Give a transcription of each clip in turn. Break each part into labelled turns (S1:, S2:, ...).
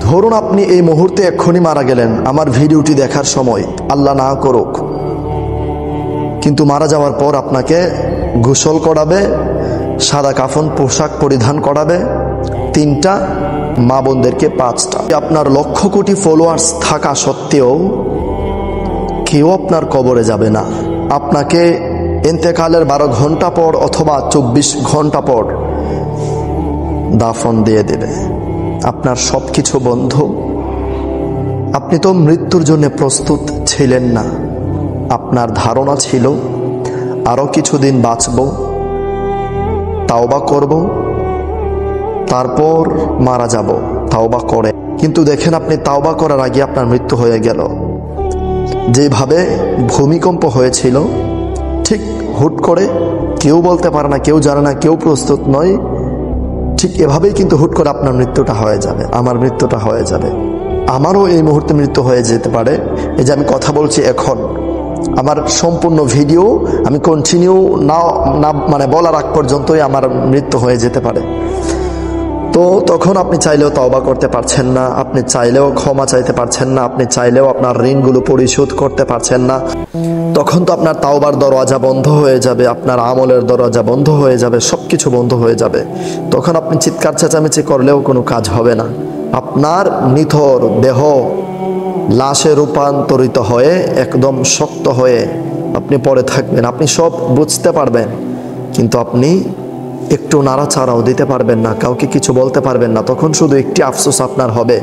S1: ধরুন আপনি এই মুহূর্তে এক্ষুনি মারা গেলেন, আমার ভিডিওটি দেখার সময়, আল্লাহ না করুক, কিন্তু মারা যাওয়ার পর আপনাকে গোসল করাবে, সাদা কাফন পোশাক পরিধান করাবে 3টা, মা বোনদেরকে 5টা। আপনার লক্ষ কোটি ফলোয়ার্স থাকা সত্ত্বেও কেউ আপনার কবরে যাবে না। আপনাকে ইন্তেকালের 12 ঘন্টা পর অথবা 24 ঘন্টা পর দাফন দিয়ে দেবে। আপনার সব কিছু বন্ধ। আপনি তো মৃত্যুর জন্য প্রস্তুত ছিলেন না। আপনার ধারণা ছিল আরো কিছুদিন বাঁচব, তাওবা করব, তারপর মারা যাব তাওবা করে। কিন্তু দেখেন, আপনি তাওবা করার আগে আপনার মৃত্যু হয়ে গেল। যেভাবে ভূমিকম্প হয়েছিল, ঠিক হুট করে, কেউ বলতে পারে না, কেউ জানে না, কেউ প্রস্তুত নয়, ঠিক এভাবেই কিন্তু হুট করে আপনার মৃত্যুটা হয়ে যাবে, আমার মৃত্যুটা হয়ে যাবে। আমারও এই মুহূর্তে মৃত্যু হয়ে যেতে পারে। এই যে আমি কথা বলছি এখন, আমার সম্পূর্ণ ভিডিও আমি কন্টিনিউ না মানে বলার আগ পর্যন্তই আমার মৃত্যু হয়ে যেতে পারে। তো তখন আপনি চাইলেও তওবা করতে পারছেন না, আপনি চাইলেও ক্ষমা চাইতে পারছেন না, আপনি চাইলেও আপনার ঋণগুলো পরিশোধ করতে পারছেন না। তখন তো আপনার তাওবার দরওয়াজা বন্ধ হয়ে যাবে, আপনার আমলের দরওয়াজা বন্ধ হয়ে যাবে, সব কিছু বন্ধ হয়ে যাবে। তখন আপনি চিৎকার চেঁচামেচি করলেও কোনো কাজ হবে না। আপনার নিথর দেহ লাশে রূপান্তরিত হয়ে একদম শক্ত হয়ে আপনি পড়ে থাকবেন। আপনি সব বুঝতে পারবেন, কিন্তু আপনি একটু নাড়াচাড়াও দিতে পারবেন না, কাউকে কিছু বলতে পারবেন না। তখন শুধু একটি আফসোস আপনার হবে,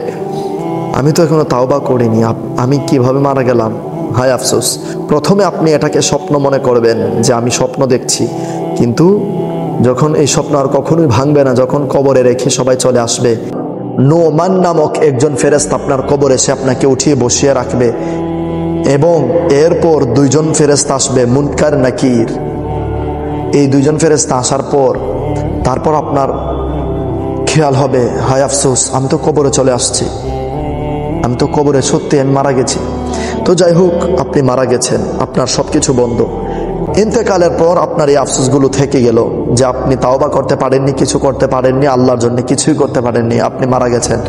S1: আমি তো এখনো তাওবা করিনি, আমি কিভাবে মারা গেলাম, হায় আফসোস। প্রথমে আপনি এটাকে স্বপ্ন মনে করবেন যে আমি স্বপ্ন দেখছি, কিন্তু যখন এই স্বপ্ন আর কখনোই ভাঙবে না, যখন কবরে রেখে সবাই চলে আসবে, নোমান নামক একজন ফেরেশতা আপনার কবরে এসে আপনাকে উঠিয়ে বসিয়ে রাখবে, এবং এরপর 2জন ফেরেশতা আসবে, মুনকার নাকির। এই 2জন ফেরেশতা আসার পর তারপর আপনার খেয়াল হবে, হায় আফসোস, আমি তো কবরে চলে আসছি, আমি তো কবরে, সত্যি আমি মারা গেছি। তো যাই হোক, আপনি মারা গেছেন, আপনার সব কিছু বন্ধ। ইন্তেকালের পর আপনার এই আফসোসগুলো থেকে গেল যে আপনি তাওবা করতে পারেননি, কিছু করতে পারেননি, আল্লাহর জন্য কিছুই করতে পারেননি, আপনি মারা গেছেন।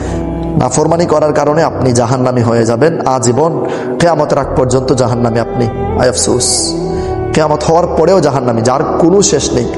S1: নাফরমানি করার কারণে আপনি জাহান্নামী হয়ে যাবেন আজীবন, কিয়ামতের আগ পর্যন্ত জাহান্নামী আপনি, আয় আফসোস। কিয়ামত হওয়ার পরেও জাহান্নামী, যার কোনো শেষ নেই।